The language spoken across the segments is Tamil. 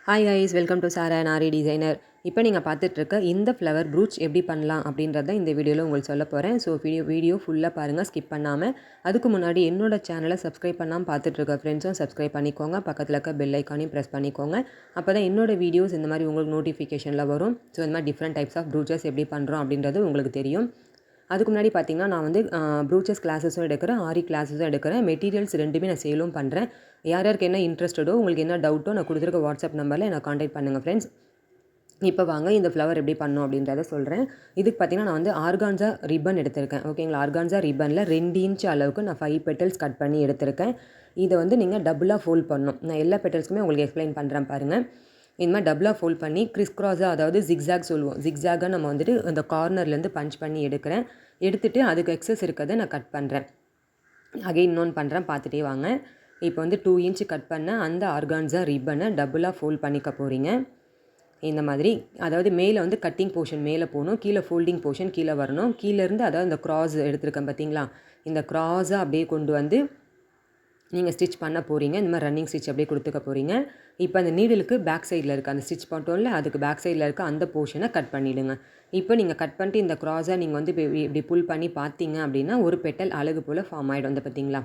Hi guys, welcome to Sara Nari designer. இப்போ நீங்கள் பார்த்துட்ருக்க இந்த ஃப்ளவர் ப்ரூச் எப்படி பண்ணலாம் அப்படின்றத இந்த வீடியோவில் உங்களுக்கு சொல்ல போகிறேன். ஸோ வீடியோ ஃபுல்லாக பாருங்கள், ஸ்கிப் பண்ணாமல். அதுக்கு முன்னாடி என்னோட சேனலை சப்ஸ்கிரைப் பண்ணாமல் பார்த்துட்ருக்க ஃப்ரெண்ட்ஸும் சப்ஸ்கிரைப் பண்ணிக்கோங்க. பக்கத்தில் இருக்க பெல் ஐக்கானையும் ப்ரெஸ் பண்ணிக்கோங்க. அப்போ தான் என்னோடய வீடியோஸ் இந்த மாதிரி உங்களுக்கு நோட்டிஃபிகேஷனில் வரும். ஸோ இந்த மாதிரி டிஃப்ரெண்ட் டைப்ஸ் ஆஃப் ப்ரூச்சஸ் எப்படி பண்ணுறோம் அப்படின்றது உங்களுக்கு தெரியும். அதுக்கு முன்னாடி பார்த்தீங்கன்னா நான் வந்து ப்ரூச்சஸ் கிளாஸஸும் எடுக்கிறேன், ஆரி கிளாஸஸும் எடுக்கிறேன். மெட்டீரியல்ஸ் ரெண்டுமே நான் சேலும் பண்ணுறேன். யாருக்கு என்ன இன்ட்ரெஸ்டடோ, உங்களுக்கு என்ன டவுட்டோ நான் கொடுத்துருக்க வாட்ஸ்அப் நம்பரில் என்னை காண்டாக்ட் பண்ணுங்கள் ஃப்ரெண்ட்ஸ். இப்போ வாங்க இந்த ஃப்ளவர் எப்படி பண்ணணும் அப்படின்றத சொல்கிறேன். இதுக்கு பார்த்தீங்கன்னா நான் வந்து ஆர்கான்ஸா ரிப்பன் எடுத்திருக்கேன். ஓகேங்களா, ஆர்கான்ஸா ரிப்பனில் 2 இன்ச் அளவுக்கு நான் 5 பெட்டல்ஸ் கட் பண்ணி எடுத்திருக்கேன். இதை வந்து நீங்கள் டபுளாக ஃபோல்ட் பண்ணணும். நான் எல்லா பெட்டல்ஸுக்குமே உங்களுக்கு எக்ஸ்பிளைன் பண்ணுறேன் பாருங்கள். இந்த மாதிரி டபுளாக ஃபோல்ட் பண்ணி கிராஸாக, அதாவது ஜிக்ஸாக் சொல்லுவோம், ஜிக்ஸாகாக நம்ம வந்துட்டு அந்த கார்னர்லேருந்து பஞ்ச் பண்ணி எடுக்கிறேன். எடுத்துகிட்டு அதுக்கு எக்ஸஸ் இருக்கிறத நான் கட் பண்ணுறேன். அகைன் இன்னொன்று பண்ணுறேன், பார்த்துட்டே வாங்க. இப்போ வந்து 2 இன்ச்சு கட் பண்ண அந்த ஆர்கான்ஸா ரிப்பனை டபுளாக ஃபோல்ட் பண்ணிக்க போகிறீங்க. இந்த மாதிரி, அதாவது மேலே வந்து கட்டிங் போர்ஷன் மேலே போகணும், கீழே ஃபோல்டிங் போர்ஷன் கீழே வரணும். கீழேருந்து அதாவது இந்த க்ராஸ் எடுத்துருக்கேன் பார்த்தீங்களா, இந்த க்ராஸாக அப்படியே கொண்டு வந்து நீங்கள் ஸ்டிச் பண்ண போகிறீங்க. இந்த மாதிரி ரன்னிங் ஸ்டிச் அப்படியே கொடுத்துக்க போகிறீங்க. இப்போ அந்த நீடிலுக்கு பேக் சைடில் இருக்க அந்த ஸ்டிச் பண்ணோம்ல, அதுக்கு பேக் சைடில் இருக்க அந்த போர்ஷனை கட் பண்ணிவிடுங்க. இப்போ நீங்கள் கட் பண்ணிட்டு இந்த க்ராஸை நீங்கள் வந்து இப்படி புல் பண்ணி பார்த்தீங்க அப்படின்னா ஒரு பெட்டல் அழகு போல் ஃபார்ம் ஆகிடும். வந்து பார்த்தீங்களா,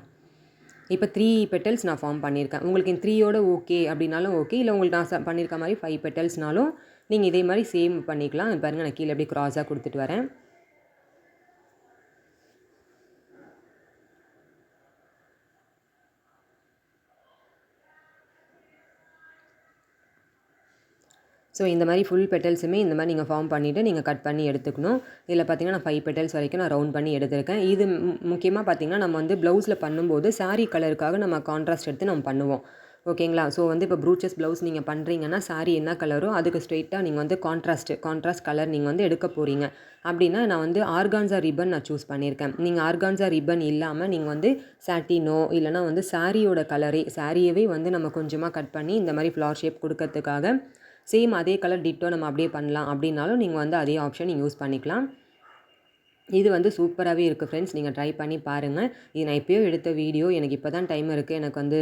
இப்போ 3 பெட்டல்ஸ் நான் ஃபார்ம் பண்ணியிருக்கேன். உங்களுக்கு இந்த 3யோட ஓகே அப்படின்னாலும் ஓகே, இல்லை உங்களுக்கு நான் பண்ணியிருக்க மாதிரி 5 பெட்டல்ஸ்னாலும் நீங்கள் இதே மாதிரி சேம் பண்ணிக்கலாம். பாருங்கள், நான் கீழே எப்படி க்ராஸாக கொடுத்துட்டு வரேன். ஸோ இந்த மாதிரி ஃபுல் பெட்டல்ஸுமே இந்த மாதிரி நீங்கள் ஃபார்ம் பண்ணிவிட்டு நீங்கள் கட் பண்ணி எடுத்துக்கணும். இதில் பார்த்தீங்கன்னா நான் 5 பெட்டல்ஸ் வரைக்கும் நான் ரவுண்ட் பண்ணி எடுத்திருக்கேன். இது முக்கியமாக பார்த்தீங்கன்னா நம்ம வந்து ப்ளவுஸில் பண்ணும்போது சாரீ கலருக்காக நம்ம கான்ட்ராஸ்ட் எடுத்து நம்ம பண்ணுவோம். ஓகேங்களா, ஸோ வந்து இப்போ ப்ரூச்சஸ் ப்ளவுஸ் நீங்கள் பண்ணுறீங்கன்னா சாரீ என்ன கலரோ அதுக்கு ஸ்ட்ரெயிட்டாக நீங்கள் வந்து கான்ட்ராஸ்ட் கலர் நீங்கள் வந்து எடுக்க போகிறீங்க. அப்படின்னா நான் வந்து ஆர்கான்ஸா ரிப்பன் நான் சூஸ் பண்ணியிருக்கேன். நீங்கள் ஆர்கான்ஸா ரிப்பன் இல்லாமல் நீங்கள் வந்து சாட்டினோ இல்லைனா வந்து சாரியோட கலரே, சாரியவே வந்து நம்ம கொஞ்சமாக கட் பண்ணி இந்த மாதிரி ஃப்ளவர் ஷேப் கொடுக்கறதுக்காக சேம் அதே கலர் டிட்டோ நம்ம அப்படியே பண்ணலாம் அப்படின்னாலும் நீங்கள் வந்து அதே ஆப்ஷன் நீங்கள் யூஸ் பண்ணிக்கலாம். இது வந்து சூப்பராகவே இருக்குது ஃப்ரெண்ட்ஸ், நீங்கள் ட்ரை பண்ணி பாருங்கள். இது நான் இப்போயோ எடுத்த வீடியோ, எனக்கு இப்போ தான் டைம் இருக்குது எனக்கு வந்து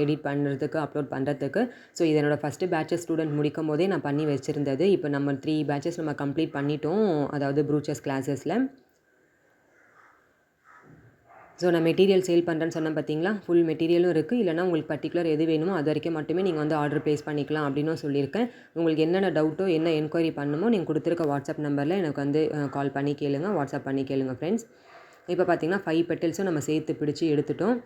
எடிட் பண்ணுறதுக்கு, அப்லோட் பண்ணுறதுக்கு. ஸோ இது என்னோடய ஃபஸ்ட்டு பேட்சஸ் ஸ்டூடெண்ட் முடிக்கும் போதே நான் பண்ணி வச்சுருந்தது. இப்போ நம்ம 3 பேட்சஸ் நம்ம கம்ப்ளீட் பண்ணிட்டோம், அதாவது ப்ரூச்சஸ் கிளாஸஸில். ஸோ நான் மெட்டீரியல் சேல் பண்ணுறேன்னு சொன்னேன் பார்த்தீங்களா, ஃபுல் மெட்டீரியலும் இருக்குது. இல்லைனா உங்களுக்கு பர்டிகுலர் எது வேணுமோ அது வரைக்கும் மட்டுமே நீங்கள் வந்து ஆர்டர் ப்ளேஸ் பண்ணிக்கலாம் அப்படின்னும் சொல்லியிருக்கேன். உங்களுக்கு என்னென்ன டவுட்டோ என்ன என்கொயரி பண்ணணுமோ நீங்கள் கொடுத்துருக்க வாட்ஸ்அப் நம்பரில் எனக்கு வந்து கால் பண்ணி கேளுங்க, வாட்ஸ்அப் பண்ணி கேளுங்க ஃப்ரெண்ட்ஸ். இப்போ பார்த்தீங்கன்னா 5 பெட்டல்ஸும் நம்ம சேர்த்து பிடிச்சி எடுத்துட்டோம்.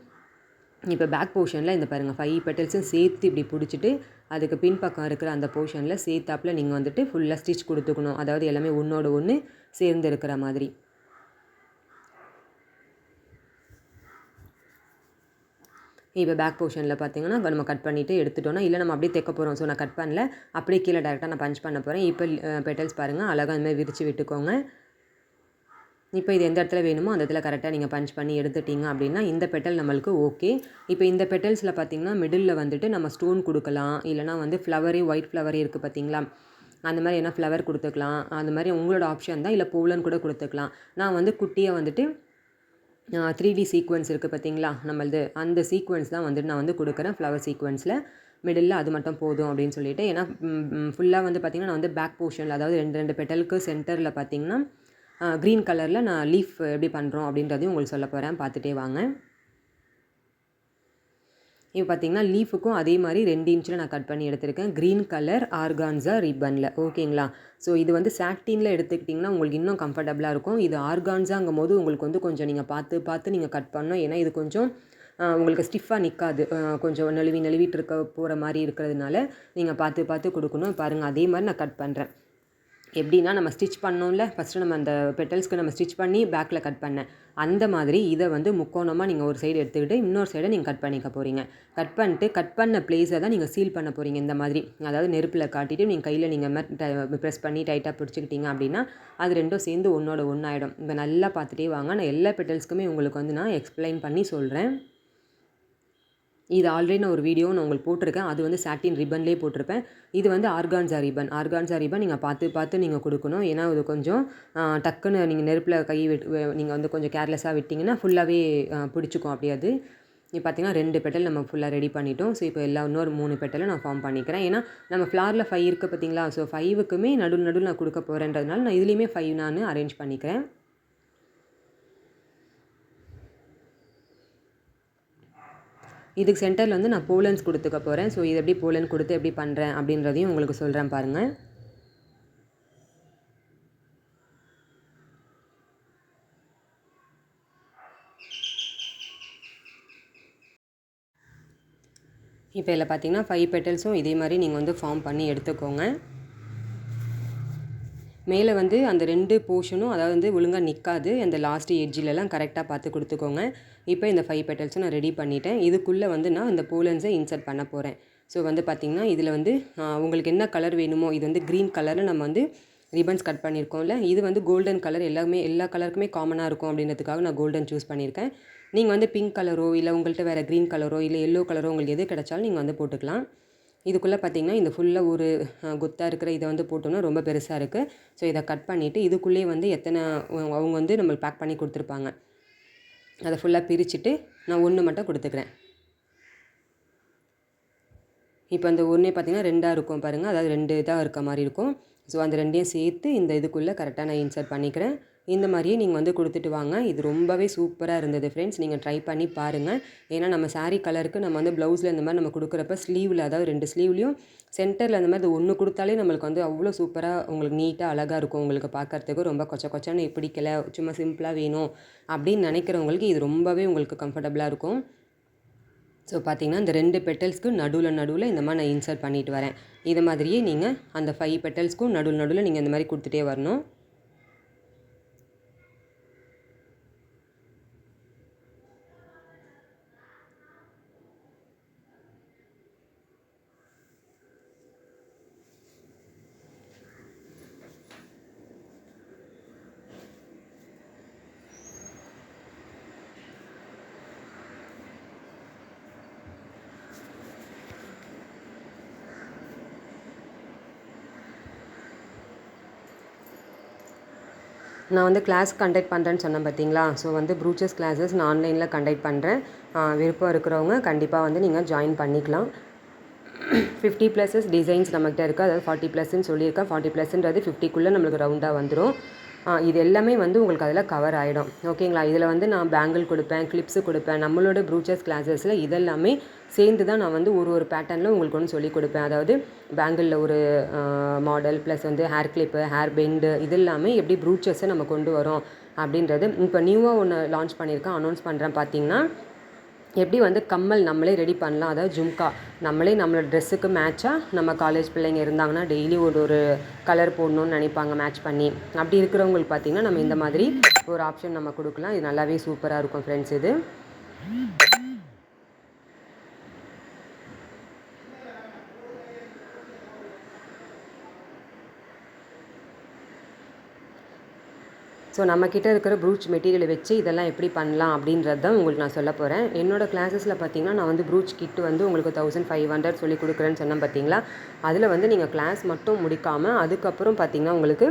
இப்போ பேக் போர்ஷனில் இந்த பாருங்கள் 5 பெட்டல்ஸும் சேர்த்து இப்படி பிடிச்சிட்டு அதுக்கு பின்பக்கம் இருக்கிற அந்த போர்ஷனில் சேர்த்தாப்பில் நீங்கள் வந்துட்டு ஃபுல்லாக ஸ்டிச் கொடுத்துக்கணும். அதாவது எல்லாமே ஒன்றோட ஒன்று சேர்ந்து இருக்கிற மாதிரி. இப்போ பேக் போர்ஷனில் பார்த்தீங்கன்னா நம்ம கட் பண்ணிவிட்டு எடுத்துட்டோன்னா, இல்லை நம்ம அப்படியே தைக்க போகிறோம். ஸோ நான் கட் பண்ணல, அப்படியே கீழே டேரெக்டாக நான் பஞ்ச் பண்ண போகிறேன். இப்போ பெட்டல்ஸ் பாருங்கள், அழகாக அந்த மாதிரி விரித்து விட்டுக்கோங்க. இப்போ இது எந்த இடத்துல வேணுமோ அந்த இடத்துல கரெக்டாக நீங்கள் பஞ்ச் பண்ணி எடுத்துட்டிங்க அப்படின்னா இந்த பெட்டல் நம்மளுக்கு ஓகே. இப்போ இந்த பெட்டல்ஸில் பார்த்தீங்கன்னா மிடில் வந்துட்டு நம்ம ஸ்டோன் கொடுக்கலாம், இல்லைனா வந்து ஃப்ளவரே ஒயிட் ஃப்ளவரே இருக்குது பார்த்தீங்களா, அந்த மாதிரி என்ன ஃப்ளவர் கொடுத்துக்கலாம். அந்த மாதிரி உங்களோட ஆப்ஷன் தான். இல்லை பூலன் கூட கொடுத்துக்கலாம். நான் வந்து குட்டியாக வந்துட்டு 3D சீக்வன்ஸ் இருக்குது பார்த்தீங்களா நம்மளது, அந்த சீக்வன்ஸ் தான் வந்துட்டு நான் வந்து கொடுக்குறேன். ஃப்ளவர் சீக்வன்ஸில் மிடில் அது மட்டும் போதும் அப்படின்னு சொல்லிட்டு. ஏன்னா ஃபுல்லாக வந்து பார்த்திங்கன்னா நான் வந்து பேக் போர்ஷனில், அதாவது 2 பெட்டலுக்கு சென்டரில் பார்த்திங்கன்னா க்ரீன் கலரில் நான் லீஃப் எப்படி பண்ணுறோம் அப்படின்றதையும் உங்களுக்கு சொல்ல போகிறேன், பார்த்துட்டே வாங்க. இப்போ பார்த்தீங்கன்னா லீஃபுக்கும் அதே மாதிரி 2 இன்ச்சில் நான் கட் பண்ணி எடுத்திருக்கேன், க்ரீன் கலர் ஆர்கான்ஸா ரிப்பனில். ஓகேங்களா, ஸோ இது வந்து சாட்டினில் எடுத்துக்கிட்டிங்கன்னா உங்களுக்கு இன்னும் கம்ஃபர்டபுளாக இருக்கும். இது ஆர்கான்ஸாங்கும் போது உங்களுக்கு வந்து கொஞ்சம் நீங்கள் பார்த்து நீங்கள் கட் பண்ணணும். ஏன்னா இது கொஞ்சம் உங்களுக்கு ஸ்டிஃபாக நிற்காது, கொஞ்சம் நழுவிட்டு இருக்க போகிற மாதிரி இருக்கிறதுனால நீங்கள் பார்த்து கொடுக்கணும். பாருங்கள், அதே மாதிரி நான் கட் பண்ணுறேன். எப்படின்னா நம்ம ஸ்டிச் பண்ணோம்ல ஃபஸ்ட்டு, நம்ம அந்த பெட்டல்ஸ்க்கு நம்ம ஸ்டிச் பண்ணி பேக்கில் கட் பண்ணேன், அந்த மாதிரி இதை வந்து முக்கோணமாக நீங்கள் ஒரு சைடு எடுத்துக்கிட்டு இன்னொரு சைடை நீங்கள் கட் பண்ணிக்க போகிறீங்க. கட் பண்ணிட்டு கட் பண்ண பிளேஸை தான் நீங்கள் சீல் பண்ண போகிறீங்க. இந்த மாதிரி, அதாவது நெருப்பில் காட்டிட்டு நீங்கள் கையில் நீங்கள் ப்ரெஸ் பண்ணி டைட்டாக பிடிச்சிக்கிட்டீங்க அப்படின்னா அது ரெண்டும் சேர்ந்து ஒன்றோட ஒன்றாயிடும். இப்போ நல்லா பார்த்துட்டே வாங்க, நான் எல்லா பெட்டல்ஸ்க்குமே உங்களுக்கு வந்து நான் எக்ஸ்பிளைன் பண்ணி சொல்கிறேன். இது ஆல்ரெடி நான் ஒரு வீடியோ நான் உங்களுக்கு போட்டிருக்கேன், அது வந்து சாட்டின் ரிப்பன்லேயே போட்டிருப்பேன். இது வந்து ஆர்கான்ஸா ரிப்பன் நீங்கள் பார்த்து நீங்கள் கொடுக்கணும். ஏன்னா அது கொஞ்சம் டக்குன்னு நீங்கள் நெருப்பில் கை நீங்கள் வந்து கொஞ்சம் கேர்லெஸ்ஸாக விட்டிங்கன்னா ஃபுல்லாகவே பிடிச்சிக்கும் அப்படியே அது. இப்போ பார்த்தீங்கன்னா 2 பெட்டல் நம்ம ஃபுல்லாக ரெடி பண்ணிட்டோம். ஸோ இப்போ இன்னொரு 3 பெட்டலை நான் ஃபார்ம் பண்ணிக்கிறேன். ஏன்னா நம்ம ஃப்ளாரில் 5 இருக்குது பார்த்தீங்களா? ஸோ 5க்குமே நடுவில் நான் கொடுக்க போகிறேன்றதுனால நான் இதுலேயுமே 5 நான் அரேஞ்ச் பண்ணிக்கிறேன். இதுக்கு சென்டரில் வந்து நான் போலன்ஸ் கொடுத்துக்க போகிறேன். ஸோ இது எப்படி போலன் கொடுத்து எப்படி பண்ணுறேன் அப்படின்றதையும் உங்களுக்கு சொல்கிறேன் பாருங்கள். இப்போ இதில் பார்த்தீங்கன்னா 5 பெட்டல்ஸும் இதே மாதிரி நீங்கள் வந்து ஃபார்ம் பண்ணி எடுத்துக்கோங்க. மேலே வந்து அந்த 2 போர்ஷனும் அதாவது வந்து ஒழுங்காக நிற்காது. அந்த லாஸ்ட் எட்ஜிலலாம் கரெக்டாக பார்த்து கொடுத்துக்கோங்க. இப்போ இந்த 5 பெட்டல்ஸும் நான் ரெடி பண்ணிட்டேன். இதுக்குள்ளே வந்து நான் இந்த போலன்ஸை இன்சர்ட் பண்ண போகிறேன். ஸோ வந்து பார்த்திங்கன்னா இதில் வந்து உங்களுக்கு என்ன கலர் வேணுமோ, இது வந்து க்ரீன் கலரில் நம்ம வந்து ரிப்பன்ஸ் கட் பண்ணியிருக்கோம்ல, இது வந்து கோல்டன் கலர் எல்லா கலருக்குமே காமனாக இருக்கும் அப்படின்றதுக்காக நான் கோல்டன் சூஸ் பண்ணியிருக்கேன். நீங்கள் வந்து பிங்க் கலரோ இல்லை உங்கள்கிட்ட வேறு க்ரீன் கலரோ இல்லை எல்லோ கலரோ உங்களுக்கு எது கிடைச்சாலும் நீங்கள் வந்து போட்டுக்கலாம். இதுக்குள்ளே பார்த்திங்கன்னா இந்த ஃபுல்லாக ஒரு கொத்தாக இருக்கிற இதை வந்து போட்டோம்னா ரொம்ப பெருசாக இருக்குது. ஸோ இதை கட் பண்ணிவிட்டு இதுக்குள்ளேயே வந்து எத்தனை அவங்க வந்து நம்மளுக்கு பேக் பண்ணி கொடுத்துருப்பாங்க, அதை ஃபுல்லாக பிரிச்சுட்டு நான் 1 மட்டும் கொடுத்துக்கிறேன். இப்போ அந்த ஒன்றே பார்த்திங்கன்னா 2ஆக இருக்கும் பாருங்கள், அதாவது 2 இதாக இருக்க மாதிரி இருக்கும். ஸோ அந்த 2ஐயும் சேர்த்து இந்த இதுக்குள்ளே கரெக்டாக நான் இன்சர்ட் பண்ணிக்கிறேன். இந்த மாதிரியே நீங்கள் வந்து கொடுத்துட்டு வாங்க. இது ரொம்பவே சூப்பராக இருந்தது ஃப்ரெண்ட்ஸ். நீங்கள் ட்ரை பண்ணி பாருங்கள். ஏன்னா நம்ம சாரீ கலருக்கு நம்ம வந்து ப்ளவுஸில் இந்த மாதிரி நம்ம கொடுக்குறப்ப ஸ்லீவில், அதாவது 2 ஸ்லீவ்லேயும் சென்டரில் அந்த மாதிரி 1 கொடுத்தாலே நம்மளுக்கு வந்து அவ்வளோ சூப்பராக உங்களுக்கு நீட்டாக அழகாக இருக்கும். உங்களுக்கு பார்க்குறதுக்கு ரொம்ப கொச்சன்னு பிடிக்கல, சும்மா சிம்பிளாக வேணும் அப்படின்னு நினைக்கிறவங்களுக்கு இது ரொம்பவே உங்களுக்கு கம்ஃபர்டபுளாக இருக்கும். ஸோ பார்த்திங்கன்னா இந்த 2 பெட்டல்ஸ்க்கு நடுவில் இந்த மாதிரி நான் இன்சர்ட் பண்ணிட்டு வரேன். இது மாதிரியே நீங்கள் அந்த 5 பெட்டல்ஸ்க்கும் நடுவில் நீங்கள் இந்த மாதிரி கொடுத்துட்டே வரணும். நான் வந்து கிளாஸ் கண்டக்ட் பண்ணுறேன்னு சொன்னேன் பார்த்தீங்களா? ஸோ வந்து ப்ரூச்சஸ் கிளாஸஸ் நான் ஆன்லைனில் கண்டக்ட் பண்ணுறேன். விருப்பம் இருக்கிறவங்க கண்டிப்பாக வந்து நீங்கள் ஜாயின் பண்ணிக்கலாம். 50+ டிசைன்ஸ் நம்மகிட்ட இருக்குது. அதாவது 40+ன்னு சொல்லியிருக்கேன். 40+ன்றது 50க்குள்ளே நம்மளுக்கு ரவுண்டாக வந்துடும். இது எல்லாமே வந்து உங்களுக்கு அதில் கவர் ஆகிடும். ஓகேங்களா? இதில் வந்து நான் பேங்கிள் கொடுப்பேன், கிளிப்ஸு கொடுப்பேன். நம்மளோட ப்ரூச்சஸ் கிளாஸஸில் இதெல்லாமே சேர்ந்து தான் நான் வந்து ஒரு பேட்டர்னில் உங்களுக்கு ஒன்று சொல்லிக் கொடுப்பேன். அதாவது பேங்கிளில் ஒரு மாடல் ப்ளஸ் வந்து ஹேர் கிளிப்பு, ஹேர் பெண்டு, இது எல்லாமே எப்படி ப்ரூச்சஸை நம்ம கொண்டு வரோம் அப்படின்றது. இப்போ நியூவாக ஒன்று லான்ச் பண்ணியிருக்கேன், அனௌன்ஸ் பண்ணுறேன். பார்த்தீங்கன்னா எப்படி வந்து கம்மல் நம்மளே ரெடி பண்ணலாம். அதாவது ஜும்கா நம்மளே நம்மளோட ட்ரெஸ்ஸுக்கு மேட்சாக நம்ம காலேஜ் பிள்ளைங்க இருந்தாங்கன்னா டெய்லி ஒரு கலர் போடணும்னு நினைப்பாங்க மேட்ச் பண்ணி. அப்படி இருக்கிறவங்களுக்கு பார்த்திங்கன்னா நம்ம இந்த மாதிரி ஒரு ஆப்ஷன் நம்ம கொடுக்கலாம். இது நல்லாவே சூப்பராக இருக்கும் ஃப்ரெண்ட்ஸ். இது ஸோ நம்மக்கிட்ட இருக்கிற ப்ரூச் மெட்டீரியலை வச்சு இதெல்லாம் எப்படி பண்ணலாம் அப்படின்றது தான் உங்களுக்கு நான் சொல்ல போகிறேன். என்னோடய கிளாஸஸில் பார்த்திங்கன்னா நான் வந்து ப்ரூச் கிட்டு வந்து உங்களுக்கு 1500 சொல்லி கொடுக்குறேன்னு சொன்னேன் பார்த்தீங்களா? அதில் வந்து நீங்கள் கிளாஸ் மட்டும் முடிக்காமல் அதுக்கப்புறம் பார்த்திங்கன்னா உங்களுக்கு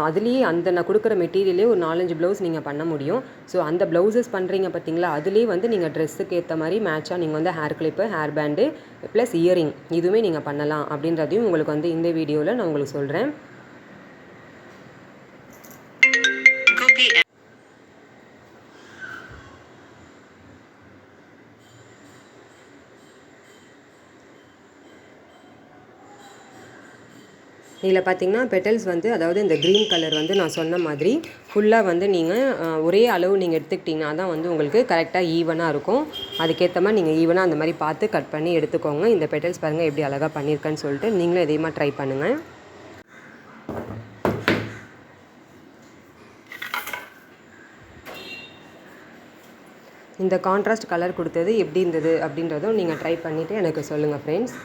அதுலேயே அந்த நான் கொடுக்குற மெட்டீரியலே ஒரு 4-5 ப்ளவுஸ் நீங்கள் பண்ண முடியும். ஸோ அந்த ப்ளவுசஸ் பண்ணுறீங்க பார்த்தீங்களா? அதுலேயே வந்து நீங்கள் ட்ரெஸ்ஸுக்கு ஏற்ற மாதிரி மேட்சாக நீங்கள் வந்து hair clip, hair band plus earring இதுவுமே நீங்கள் பண்ணலாம் அப்படின்றதையும் உங்களுக்கு வந்து இந்த வீடியோவில் நான் உங்களுக்கு சொல்கிறேன். இதில் பார்த்திங்கன்னா பெட்டல்ஸ் வந்து அதாவது இந்த க்ரீன் கலர் வந்து நான் சொன்ன மாதிரி ஃபுல்லாக வந்து நீங்கள் ஒரே அளவு நீங்கள் எடுத்துக்கிட்டிங்கன்னா தான் வந்து உங்களுக்கு கரெக்டாக ஈவனாக இருக்கும். அதுக்கேற்ற மாதிரி நீங்கள் ஈவனாக அந்த மாதிரி பார்த்து கட் பண்ணி எடுத்துக்கோங்க. இந்த பெட்டல்ஸ் பாருங்கள் எப்படி அழகாக பண்ணியிருக்கேன்னு சொல்லிட்டு நீங்களும் இதேமாக ட்ரை பண்ணுங்கள். இந்த கான்ட்ராஸ்ட் கலர் கொடுத்தது எப்படி இருந்தது அப்படின்றதும் நீங்கள் ட்ரை பண்ணிவிட்டு எனக்கு சொல்லுங்கள் ஃப்ரெண்ட்ஸ்.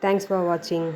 தேங்க்ஸ் ஃபார் வாட்சிங்.